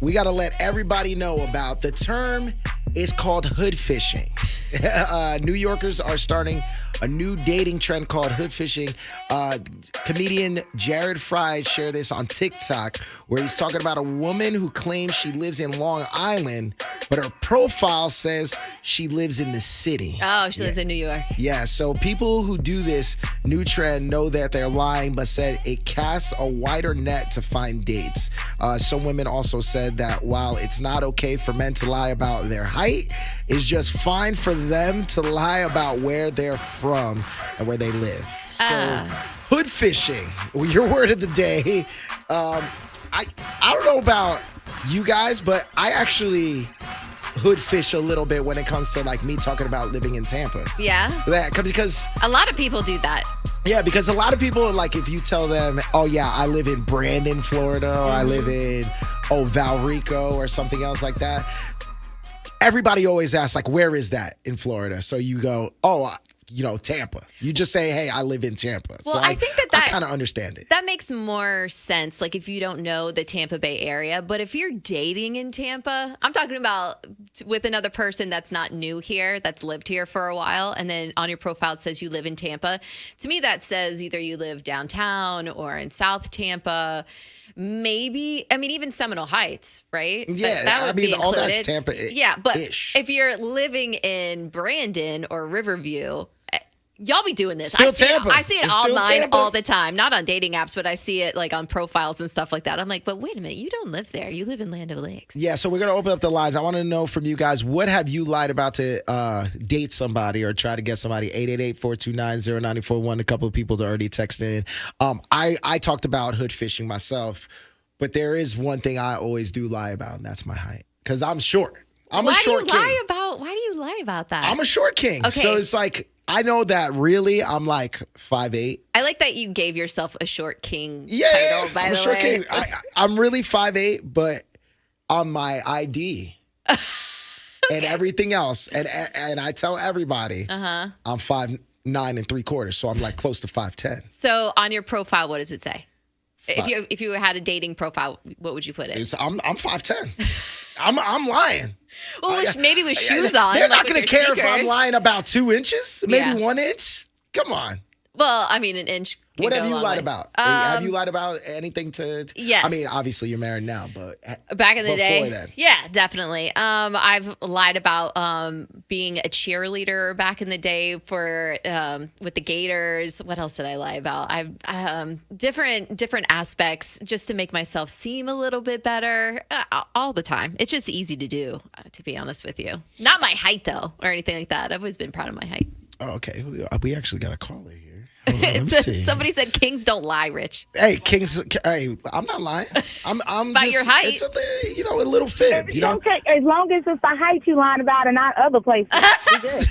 we got to let everybody know about the term is called hood fishing. New Yorkers are starting a new dating trend called hood fishing. Comedian Jared Fry shared this on TikTok, where he's talking about a woman who claims she lives in Long Island, but her profile says she lives in the city. Oh, she lives in New York. Yeah, so people who do this new trend know that they're lying, but said it casts a wider net to find dates. Some women also said that while it's not okay for men to lie about their height, it's just fine for them to lie about where they're from and where they live. So, hood fishing, your word of the day. I don't know about you guys, but I actually hood fish a little bit when it comes to like me talking about living in Tampa. Yeah? Because a lot of people do that. Yeah, because a lot of people, like, if you tell them, oh, yeah, I live in Brandon, Florida, or I live in, Valrico or something else like that, everybody always asks, like, where is that in Florida? So you go, Tampa. You just say, hey, I live in Tampa. Well, so I think that I kind of understand it. That makes more sense, like, if you don't know the Tampa Bay area. But if you're dating in Tampa, I'm talking about with another person that's not new here, that's lived here for a while, and then on your profile it says you live in Tampa. To me, that says either you live downtown or in South Tampa. Maybe, even Seminole Heights, right? Yeah, that would be included. All that's Tampa. Yeah, but if you're living in Brandon or Riverview, y'all be doing this. Still Tampa. I see it It's online Tampa. all the time. Not on dating apps, but I see it like on profiles and stuff like that. I'm like, but wait a minute, you don't live there. You live in Land O'Lakes. Yeah, so we're going to open up the lines. I want to know from you guys, what have you lied about to date somebody or try to get somebody? 888-429-0941. A couple of people are already texting in. I talked about hood fishing myself, but there is one thing I always do lie about, and that's my height. Because I'm short. I'm a short king. Why do you lie about that? I'm a short king. Okay. So it's like, I know that really I'm like 5'8". I like that you gave yourself a short king Yeah, title, by I'm the a short way. king. I'm really 5'8", but on my ID and everything else, and I tell everybody I'm 5'9" and 3/4, so I'm like close to 5'10". So on your profile, what does it say? If you had a dating profile, what would you put it? I'm 5'10". I'm lying. Well, maybe with shoes on. They're like not going to care if I'm lying about 2 inches, maybe 1 inch. Come on. Well, an inch. What have you lied about? Have you lied about anything to? Yes. Obviously you're married now, but back in the day, then. Yeah, definitely. I've lied about being a cheerleader back in the day for with the Gators. What else did I lie about? I've different aspects just to make myself seem a little bit better all the time. It's just easy to do, to be honest with you. Not my height though, or anything like that. I've always been proud of my height. Oh, okay. We actually got a caller here. Hold on, let me see. Somebody said kings don't lie, Rich. Hey, kings. Hey, I'm not lying. I'm about just, your height. It's a little fib. Okay, as long as it's the height you lying about and not other places. We good.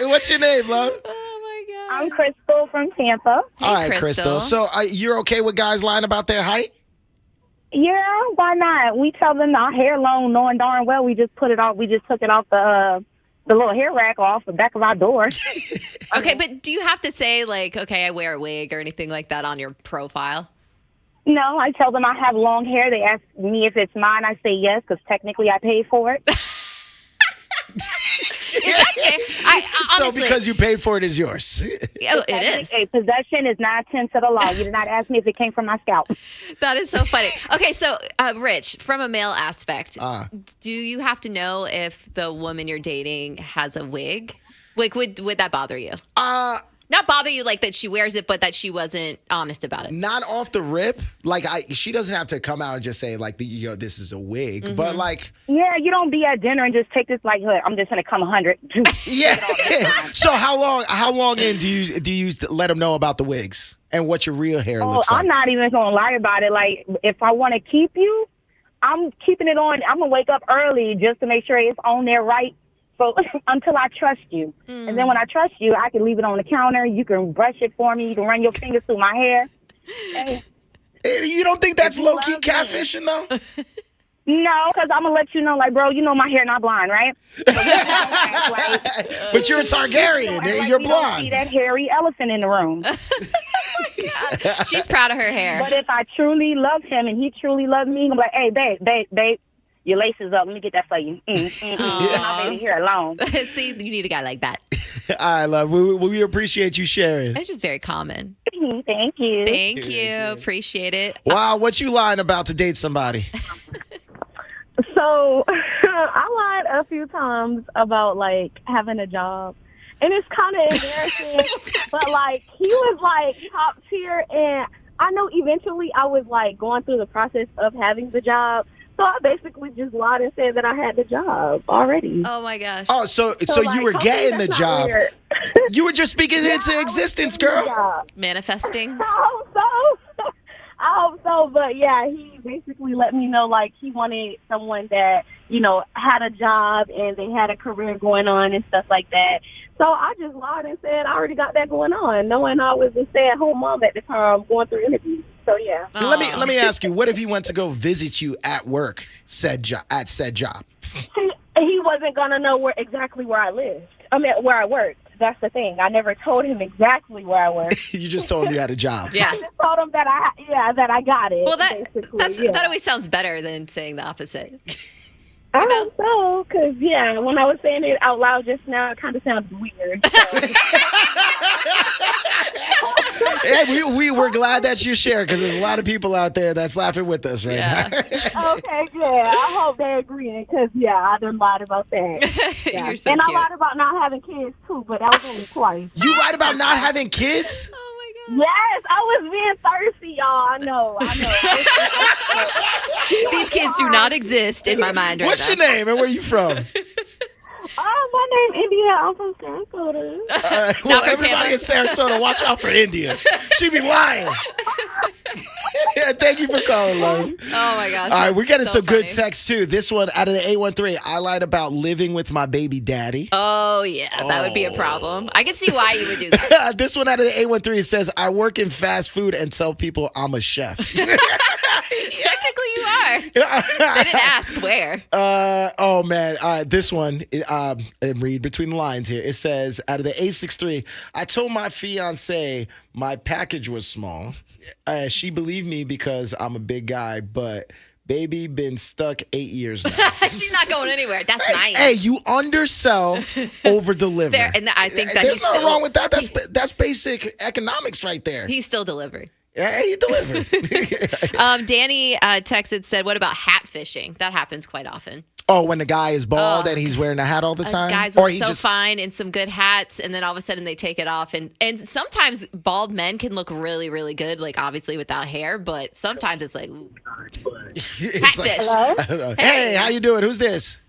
What's your name, love? Oh my God. I'm Crystal from Tampa. Hey, All right, Crystal. So you're okay with guys lying about their height? Yeah, why not? We tell them our hair long, knowing darn well we just put it off. We just took it off the little hair rack off the back of our door. Okay, but do you have to say, like, okay, I wear a wig or anything like that on your profile? No, I tell them I have long hair. They ask me if it's mine. I say yes, because technically I paid for it. Is that fair? So because you paid for it is yours. Oh, it is. A possession is 9/10 of the law. You did not ask me if it came from my scalp. That is so funny. Okay, so Rich, from a male aspect, do you have to know if the woman you're dating has a wig? Like, would that bother you? Not bother you like that she wears it, but that she wasn't honest about it. Not off the rip. Like she doesn't have to come out and just say like, this is a wig. Mm-hmm. But like, yeah, you don't be at dinner and just take this like, I'm just gonna come 100. Yeah. So how long in do you let them know about the wigs and what your real hair looks like? I'm not even gonna lie about it. Like, if I want to keep you, I'm keeping it on. I'm gonna wake up early just to make sure it's on there right. So until I trust you. And then when I trust you, I can leave it on the counter. You can brush it for me. You can run your fingers through my hair. Hey, you don't think that's low-key catfishing, though? no, because I'm going to let you know, like, bro, you know my hair not blonde, right? So but you're a Targaryen. like You're you don't blonde. see that hairy elephant in the room. God. She's proud of her hair. But if I truly love him and he truly loves me, I'm like, hey, babe, your lace is up. Let me get that for you. Leave my baby here alone. See, you need a guy like that. I love. We appreciate you sharing. It's just very common. Thank you. Thank you. Appreciate it. Wow, what you lying about to date somebody? So I lied a few times about like having a job. And it's kind of embarrassing, but like he was like top tier, and I know eventually I was like going through the process of having the job. So I basically just lied and said that I had the job already. Oh my gosh. Oh, so like, you were hopefully getting the that's job. not weird. You were just speaking it into I was existence, getting the girl. job. Manifesting. I hope so. I hope so, but yeah, he basically let me know like he wanted someone that, you know, had a job and they had a career going on and stuff like that. So I just lied and said I already got that going on, knowing I was a stay-at-home mom at the time going through interviews. So yeah. Let me ask you, what if he went to go visit you at work, at said job? He wasn't gonna know exactly where I lived. I mean, where I worked. That's the thing. I never told him exactly where I worked. You just told him you had a job. Yeah. I just told him that I got it. Well, basically. that always sounds better than saying the opposite. I hope so, because, yeah, when I was saying it out loud just now, it kind of sounds weird. So. Hey, we're glad that you share, because there's a lot of people out there that's laughing with us right now. Okay, good. I hope they agree, because, yeah, I done lied about that. Yeah. You're so and cute. I lied about not having kids, too, but that was only twice. You lied about not having kids? Oh my God. Yes, I was being thirsty, y'all. I know. These kids do not exist in my mind right What's now. your name and where you from? My name's India. I'm from Sarasota. Well, from everybody Tampa. in Sarasota, watch out for India. She be lying. Yeah, thank you for calling, love. Oh my gosh. All right, that's we're getting so some good funny. texts too. This one out of the 813, I lied about living with my baby daddy. Oh yeah, that would be a problem. I can see why you would do that. This one out of the 813 says, I work in fast food and tell people I'm a chef. Technically, you are. They didn't ask where. Oh man, this one, and read between the lines here. It says, out of the 863, I told my fiance my package was small. She believed me because I'm a big guy, but baby been stuck 8 years now. She's not going anywhere. That's nice. Hey, you undersell, over deliver. And I think that there's he's nothing still, wrong with that. That's basic economics right there. He's still delivering. Hey, you deliver. Danny texted, said, what about hat fishing? That happens quite often. Oh, when the guy is bald and he's wearing a hat all the time? Guys look so fine in some good hats, and then all of a sudden they take it off. And sometimes bald men can look really, really good, like obviously without hair, but sometimes it's like, ooh. It's like, Hello? I don't know. Hey, how you doing? Who's this?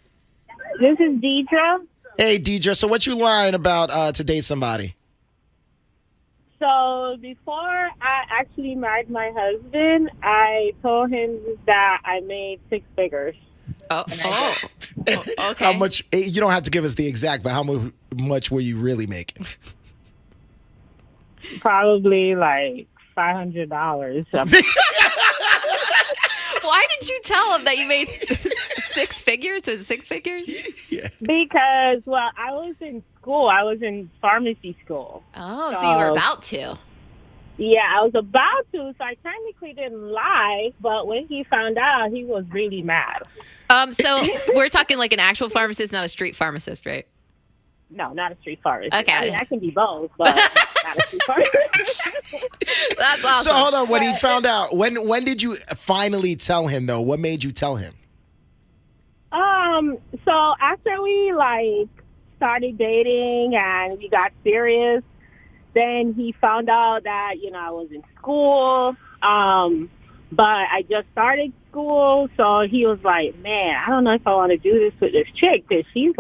This is Deidre. Hey, Deidre. So what you lying about to date somebody? So before I actually married my husband, I told him that I made six figures. Okay. How much? You don't have to give us the exact, but how much were you really making? Probably like $500. Why did you tell him that you made six figures? Was it six figures? Yeah. Because, well, I was in school. I was in pharmacy school. Oh, so you were about to. Yeah, I was about to, so I technically didn't lie, but when he found out, he was really mad. So we're talking like an actual pharmacist, not a street pharmacist, right? No, not a street pharmacist. Okay. I mean, I can be both, but not a street pharmacist. That's awesome. So hold on. When he found out, when did you finally tell him though? What made you tell him? So after we started dating and we got serious, then he found out that, I was in school. But I just started school, so he was like, man, I don't know if I want to do this with this chick because she's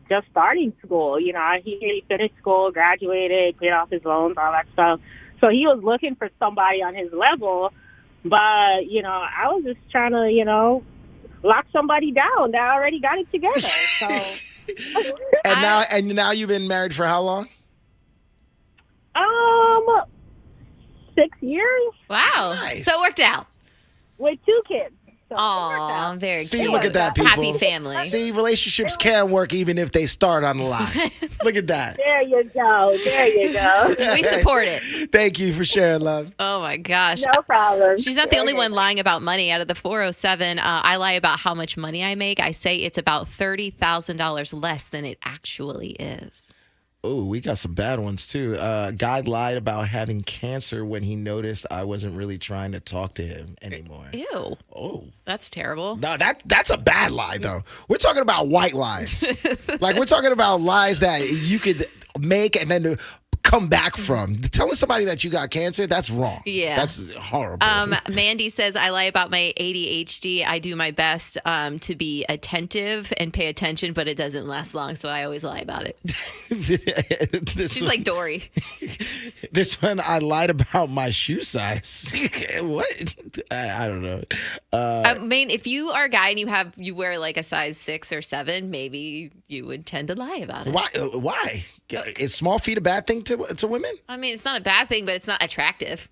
just starting school. He finished school, graduated, paid off his loans, all that stuff. So he was looking for somebody on his level. But, I was just trying to, lock somebody down that already got it together. So. And now you've been married for how long? 6 years. Wow. Nice. So it worked out. With 2 kids. So Aw, very See, cute. look at that, people. Happy family. See, relationships can work even if they start on the lie. Look at that. There you go. There you go. We support it. Thank you for sharing, love. Oh my gosh. No problem. She's not the only one lying about money. Out of the 407, I lie about how much money I make. I say it's about $30,000 less than it actually is. Oh, we got some bad ones too. Guy lied about having cancer when he noticed I wasn't really trying to talk to him anymore. Ew. Oh. That's terrible. No, that's a bad lie though. We're talking about white lies. Like we're talking about lies that you could make and then come back from. Telling somebody that you got cancer, that's wrong. Yeah. That's horrible. Mandy says, I lie about my ADHD. I do my best to be attentive and pay attention, but it doesn't last long, so I always lie about it. She's like Dory. This one, I lied about my shoe size. What? I don't know. I mean, if you are a guy and you wear like a size 6 or 7, maybe you would tend to lie about it. Why? Is small feet a bad thing to women? I mean, it's not a bad thing, but it's not attractive.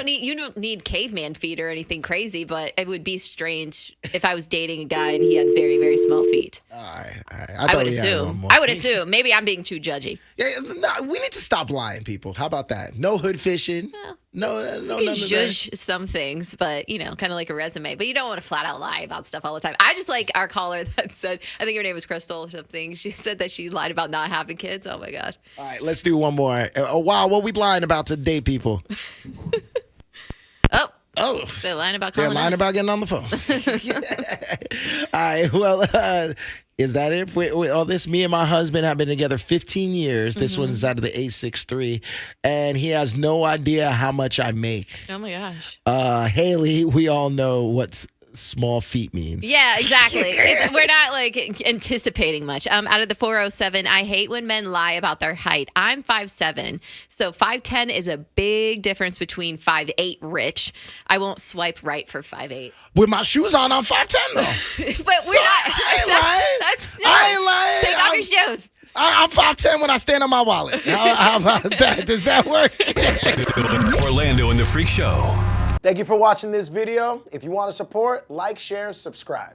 You don't need caveman feet or anything crazy, but it would be strange if I was dating a guy and he had very, very small feet. All right. I would assume. I would assume. Maybe I'm being too judgy. Yeah, no, we need to stop lying, people. How about that? No hood fishing. No. You can judge some things, but kind of like a resume. But you don't want to flat out lie about stuff all the time. I just like our caller that said, I think her name was Crystal or something. She said that she lied about not having kids. Oh my God. All right, let's do one more. Wow, what we lying about today, people? Oh, they're lying about they're calling lying us. about getting on the phone. All right, well, is that it? With all this, me and my husband have been together 15 years. This one's out of the 863, and he has no idea how much I make. Oh my gosh. Haley, we all know what small feet means. Yeah, exactly. We're not like anticipating much. Out of the 407, I hate when men lie about their height. I'm 5'7", so 5'10" is a big difference between 5'8" rich. I won't swipe right for 5'8". With my shoes on, I'm 5'10" though. But we're not. I ain't lying. Take off your shoes. I'm 5'10" when I stand on my wallet. How about that? Does that work? Orlando and the Freak Show. Thank you for watching this video. If you want to support, like, share, subscribe.